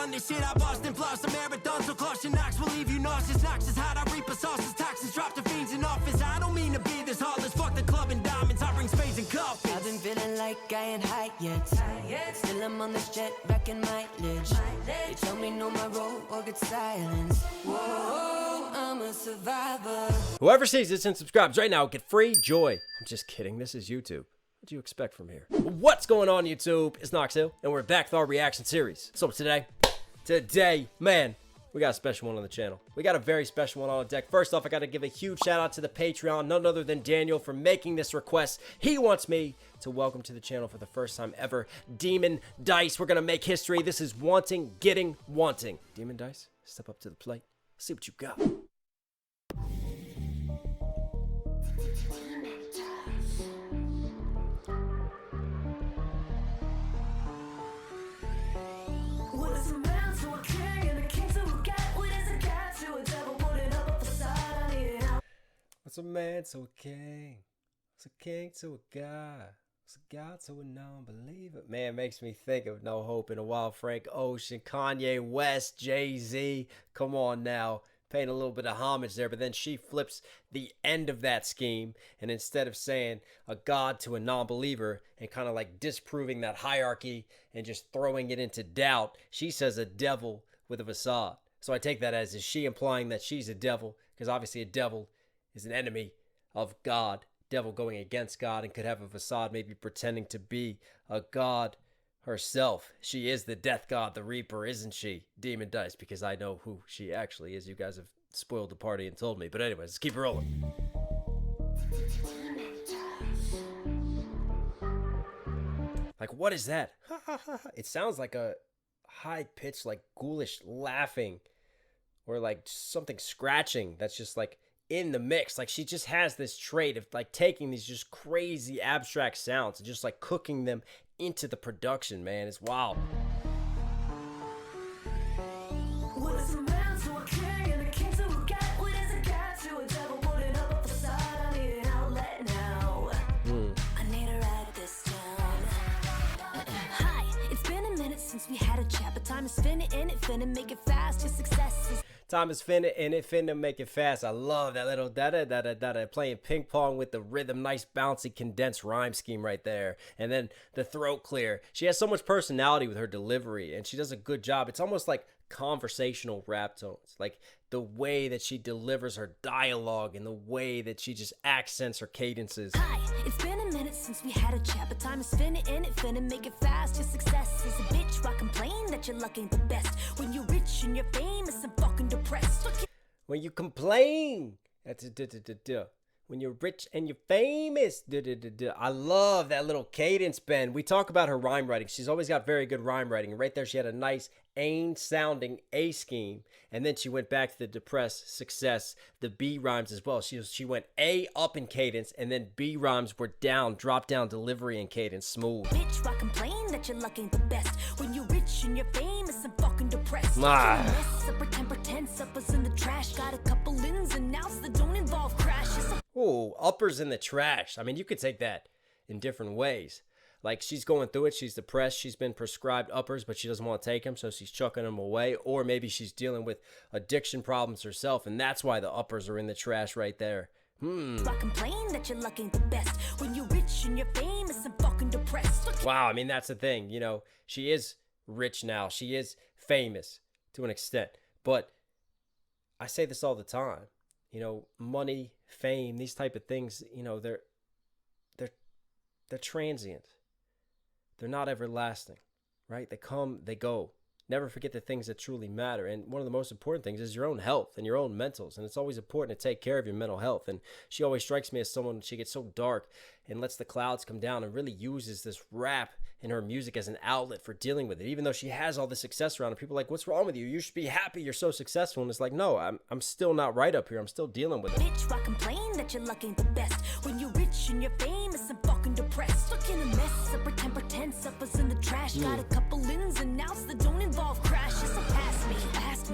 run this shit, I Boston floss a marathon, so caution Knox will leave you nauseous. Knox is hot, I reap a sauces, toxins drop the fiends in office. I don't mean to be this heartless, fuck the club and diamonds, I bring spades and cups. I've been feeling like I ain't high yet. Still I'm on this jet, racking mileage. They tell me know my role or get silence. Whoa, I'm a survivor. Whoever sees this and subscribes right now get free joy. I'm just kidding, this is YouTube. What do you expect from here? What's going on, YouTube? It's KnoxHill, and we're back with our reaction series. So today, man, we got a special one on the channel. We got a very special one on deck. First off, I got to give a huge shout out to the Patreon, none other than Daniel, for making this request. He wants me to welcome to the channel for the first time ever, DEMONDICE. We're going to make history. This is wanting, getting, wanting. DEMONDICE, step up to the plate. Let's see what you got. What's a man to a king? What's a king to a god? What's a god to a non-believer? Man, makes me think of No Hope in a Wild Frank Ocean, Kanye West, Jay-Z. Come on now. Paying a little bit of homage there, but then she flips the end of that scheme, and instead of saying a god to a non-believer and kind of like disproving that hierarchy and just throwing it into doubt, she says a devil with a facade. So I take that as, is she implying that she's a devil? Because obviously a devil is an enemy of God, devil going against God, and could have a facade, maybe pretending to be a god herself. She is the death god, the reaper, isn't she? DEMONDICE, because I know who she actually is. You guys have spoiled the party and told me. But anyways, let's keep it rolling. Like, what is that? It sounds like a high-pitched, like ghoulish laughing, or like something scratching that's just like in the mix. Like, she just has this trait of like taking these just crazy abstract sounds and just like cooking them into the production, man. It's wild. Hi, it's been a minute since we had a chat, but time is finna in it, finna make it fast. Your success is time is finna and it finna make it fast. I love that little da-da-da-da-da-da, playing ping pong with the rhythm. Nice bouncy condensed rhyme scheme right there. And then the throat clear. She has so much personality with her delivery, and she does a good job. It's almost like conversational rap tones. Like the way that she delivers her dialogue and the way that she just accents her cadences. Hi, it's been a minute since we had a chat, but time is finna in it, finna make it fast. Your success is a bitch. Why complain that you're looking the best when you're rich and you're famous and fucking depressed? When you complain, that's when you're rich and you're famous. I love that little cadence bend. We talk about her rhyme writing. She's always got very good rhyme writing. Right there, she had a nice Ain sounding A scheme, and then she went back to the depressed success, the B rhymes as well. She went A up in cadence, and then B rhymes were down, drop down delivery and cadence, smooth. Bitch, why complain that you're looking the best when you're rich and you're famous and fucking depressed? Mess up, pretend suppers in the trash. Got a couple ins and outs that don't involve crashes. Ooh, uppers in the trash. I mean, you could take that in different ways. Like, she's going through it, she's depressed, she's been prescribed uppers, but she doesn't want to take them, so she's chucking them away. Or maybe she's dealing with addiction problems herself, and that's why the uppers are in the trash right there. I complain that you're looking the best when you're rich and you're famous and fucking depressed. Wow, I mean, that's the thing. You know, she is rich now. She is famous to an extent. But I say this all the time. You know, money, fame, these type of things, you know, they're transient. They're not everlasting, right? They come, they go. Never forget the things that truly matter. And one of the most important things is your own health and your own mentals. And it's always important to take care of your mental health. And she always strikes me as someone, she gets so dark and lets the clouds come down and really uses this rap in her music as an outlet for dealing with it. Even though she has all the success around her, people are like, what's wrong with you? You should be happy. You're so successful. And it's like, no, I'm still not right up here. I'm still dealing with it. Bitch, why complain that you're looking the best when you're rich and you're famous and fucking depressed? Look in a mess, up pretend suppers in the trash. Got a couple ins and outs that don't involve crashes. So ask me,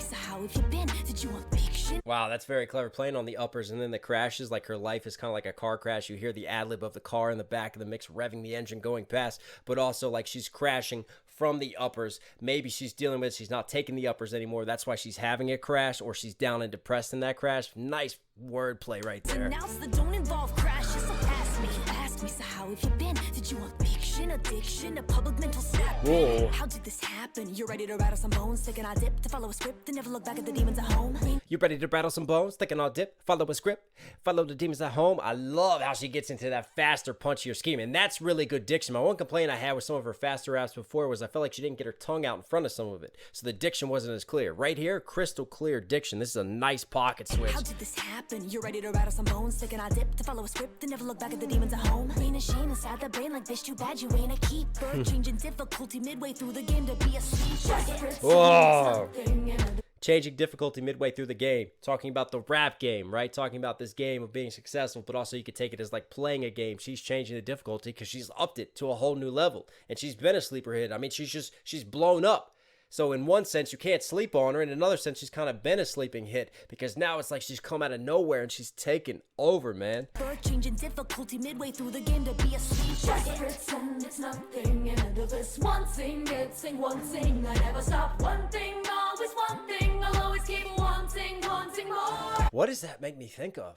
so how have you been? Did you want big shit? Wow, that's very clever. Playing on the uppers and then the crashes, like her life is kind of like a car crash. You hear the ad-lib of the car in the back of the mix, revving the engine going past, but also like she's crashing from the uppers. Maybe she's dealing with, she's not taking the uppers anymore. That's why she's having a crash, or she's down and depressed in that crash. Nice wordplay right there. Don't involve crashes, so ask me, so how have you been? Did you want fiction, addiction, a public mental snap? Whoa. How did this happen? You're ready to rattle some bones, thinking I dip to follow a script and never look back at the demons at home. You ready to rattle some bones, thinking I'll dip, follow a script, follow the demons at home. I love how she gets into that faster, punchier scheme, and that's really good diction. My one complaint I had with some of her faster raps before was I felt like she didn't get her tongue out in front of some of it, so the diction wasn't as clear. Right here, crystal clear diction. This is a nice pocket switch. How did this happen? You're ready to rattle some bones, thinking I dip to follow a script and never look back at the demons at home. Rain and shame inside the brain like this, too bad you ain't a keeper. Changing difficulty midway through the game to be a sleeper. Whoa. Changing difficulty midway through the game. Talking about the rap game, right? Talking about this game of being successful, but also you could take it as like playing a game. She's changing the difficulty because she's upped it to a whole new level. And she's been a sleeper hit. I mean, she's blown up. So in one sense, you can't sleep on her. In another sense, she's kind of been a sleeping hit because now it's like she's come out of nowhere and she's taken over, man. Changing difficulty midway through the game to be a sleeper. Just pretend it's nothing and end of this wanting, getting wanting. I never stop wanting, always wanting. I'll always keep wanting more. What does that make me think of?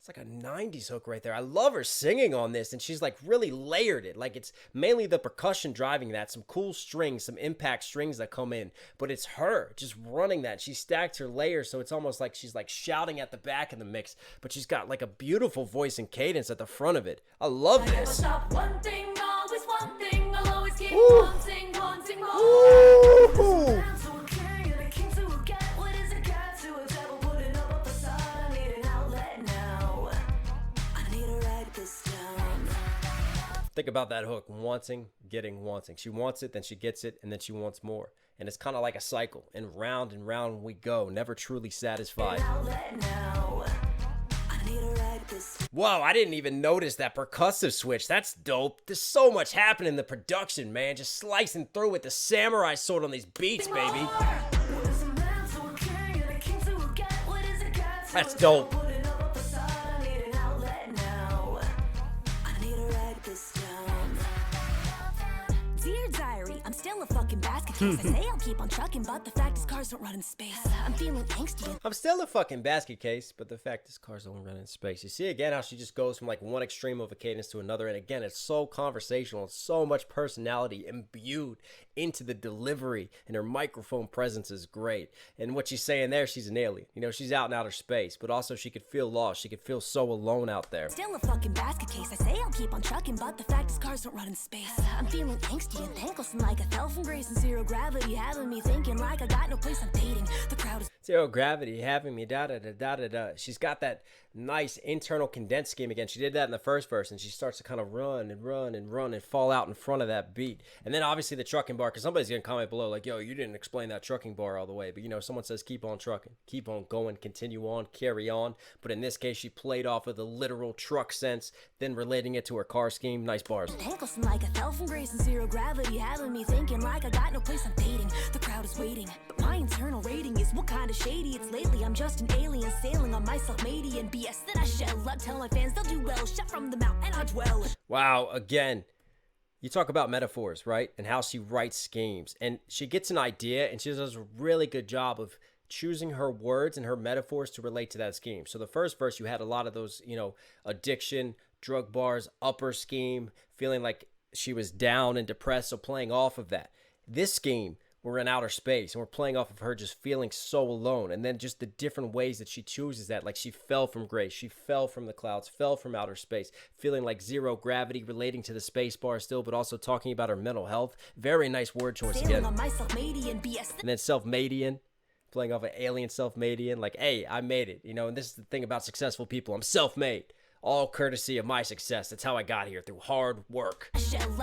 It's like a 90s hook right there. I love her singing on this, and she's like really layered it. Like it's mainly the percussion driving that, some cool strings, some impact strings that come in, but it's her just running that. She stacked her layers, so it's almost like she's like shouting at the back of the mix, but she's got like a beautiful voice and cadence at the front of it. I love this. I never stop wanting, always wanting. I'll always keep wanting more. Ooh. Think about that hook, wanting, getting, wanting. She wants it, then she gets it, and then she wants more. And it's kind of like a cycle. And round we go, never truly satisfied. Whoa, I didn't even notice that percussive switch. That's dope. There's so much happening in the production, man. Just slicing through with the samurai sword on these beats, baby. That's dope. Dear diary, I'm still a fucking basket case. I say I'll keep on trucking, but the fact is cars don't run in space. I'm feeling angsty. I'm still a fucking basket case, but the fact is cars don't run in space. You see again how she just goes from like one extreme of a cadence to another, and again it's so conversational, so much personality imbued into the delivery, and her microphone presence is great. And what she's saying there, she's an alien. You know, she's out in outer space, but also she could feel lost. She could feel so alone out there. Still a fucking basket case. I say I'll keep on trucking, but the fact is cars don't run in space. I'm feeling angsty and thankless and like I fell from grace and zero gravity, having me thinking like I got no place I'm dating. The crowd is zero gravity, having me da da da da da da. She's got that nice internal condensed scheme again. She did that in the first verse, and she starts to kind of run and fall out in front of that beat. And then obviously the trucking bar, because somebody's gonna comment below like, yo, you didn't explain that trucking bar all the way. But you know, someone says keep on trucking, keep on going, continue on, carry on. But in this case, she played off of the literal truck sense, then relating it to her car scheme. Nice bars. Ankles like I fell from grace and zero gravity, having me thinking like I got no place I'm dating. The crowd is waiting, but my internal rating is what kind of shady it's lately. I'm just an alien sailing on my self-made BS that I shall. I tell my fans they'll do well, shut from the mount and I dwell. Wow, again, you talk about metaphors, right? And how she writes schemes. And she gets an idea and she does a really good job of choosing her words and her metaphors to relate to that scheme. So the first verse, you had a lot of those, you know, addiction, drug bars, upper scheme, feeling like she was down and depressed, so playing off of that. This scheme, we're in outer space and we're playing off of her just feeling so alone, and then just the different ways that she chooses that. Like she fell from grace, she fell from the clouds, fell from outer space, feeling like zero gravity, relating to the space bar still, but also talking about her mental health. Very nice word choice again. And then self-madian, playing off an alien self-madian, like, hey, I made it, you know. And this is the thing about successful people, I'm self-made. All courtesy of my success. That's how I got here, through hard work. I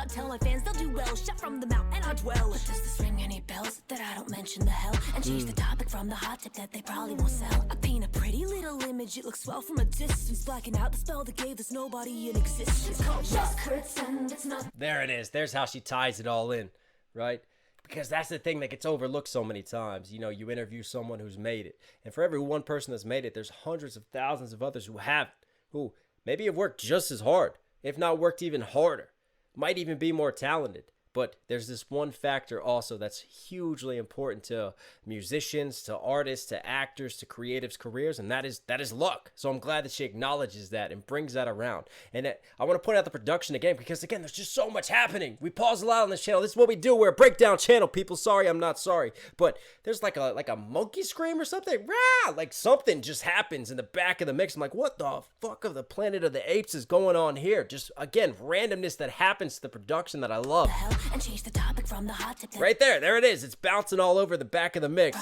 tell my fans they'll do well, shut from the mount and I dwell. But does this ring any bells that I don't mention the hell and change the topic from the hot tip that they probably won't sell? I paint a pretty little image, it looks swell from a distance, blacking out the spell that gave this nobody an existence. Just pretend it's not. There it is. There's how she ties it all in, right? Because that's the thing that gets overlooked so many times. You know, you interview someone who's made it, and for every one person that's made it, there's hundreds of thousands of others who haven't, who maybe have worked just as hard, if not worked even harder, might even be more talented, But there's this one factor also that's hugely important to musicians, to artists, to actors, to creatives' careers, and that is luck. So I'm glad that she acknowledges that and brings that around. And I want to point out the production again, because again, there's just so much happening. We pause a lot on this channel. This is what we do. We're a breakdown channel, people. Sorry, I'm not sorry. But there's like a monkey scream or something. Rah! Like something just happens in the back of the mix. I'm like, what the fuck of the Planet of the Apes is going on here? Just, again, randomness that happens to the production that I love. And change the topic from the hot tip. Right there it is. It's bouncing all over the back of the mix.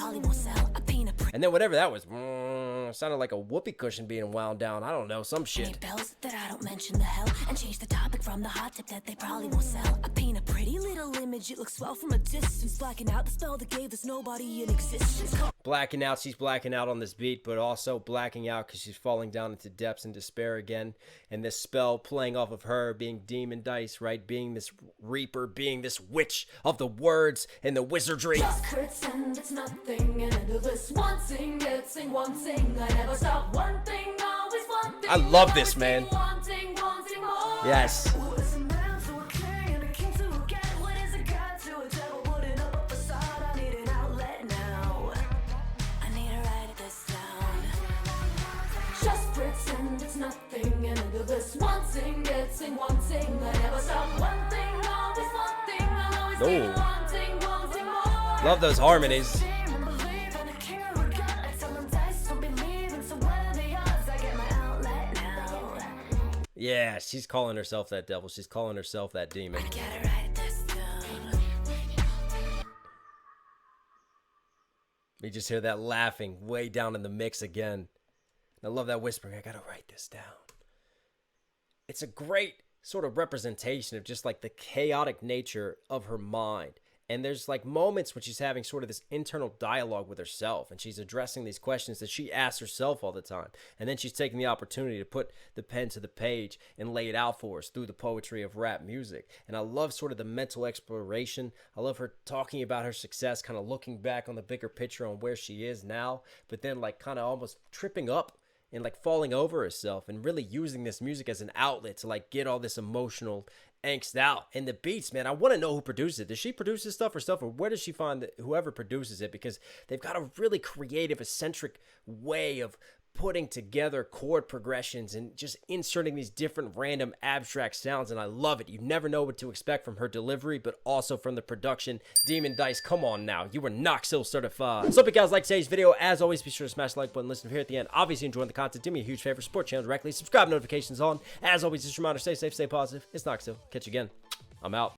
And then whatever that was, sounded like a whoopee cushion being wound down. I don't know, some shit. Bells that I don't mention the hell and change the topic from the hot tip that they probably won't sell. I paint a pretty little image, it looks swell from a distance, blacking out the spell that gave us nobody in existence. Blacking out, she's blacking out on this beat, but also blacking out because she's falling down into depths and despair again. And this spell playing off of her being DEMONDICE, right? Being this reaper, being this witch of the words and the wizardry. Just pretend it's nothing and into this one sing, I never stop one thing, always one thing. I love this, man. Wanting more. Yes. What is a man to a king and a king to a king? What is a god to a devil putting up a facade? I need an outlet now. I need to write this down. Just pretend it's nothing and into this one sing, I never stop one thing, always one thing. I'll always be wanting more. Love those harmonies. Yeah, she's calling herself that devil. She's calling herself that demon. I gotta write this down. We just hear that laughing way down in the mix again. I love that whispering. I gotta write this down. It's a great sort of representation of just like the chaotic nature of her mind. And there's like moments when she's having sort of this internal dialogue with herself, and she's addressing these questions that she asks herself all the time. And then she's taking the opportunity to put the pen to the page and lay it out for us through the poetry of rap music. And I love sort of the mental exploration. I love her talking about her success, kind of looking back on the bigger picture on where she is now, but then like kind of almost tripping up and like falling over herself and really using this music as an outlet to like get all this emotional angst out. And the beats, man, I want to know who produces it. Does she produce this stuff herself, or where does she find whoever produces it? Because they've got a really creative, eccentric way of putting together chord progressions and just inserting these different random abstract sounds, and I love it. You never know what to expect from her delivery, but also from the production. DEMONDICE, come on now. You were KnoxHill certified. So if you guys like today's video, as always, be sure to smash the like button, listen here at the end. Obviously, enjoying the content, do me a huge favor, support the channel directly, subscribe, notifications on. As always, just a reminder, stay safe, stay positive. It's KnoxHill. Catch you again. I'm out.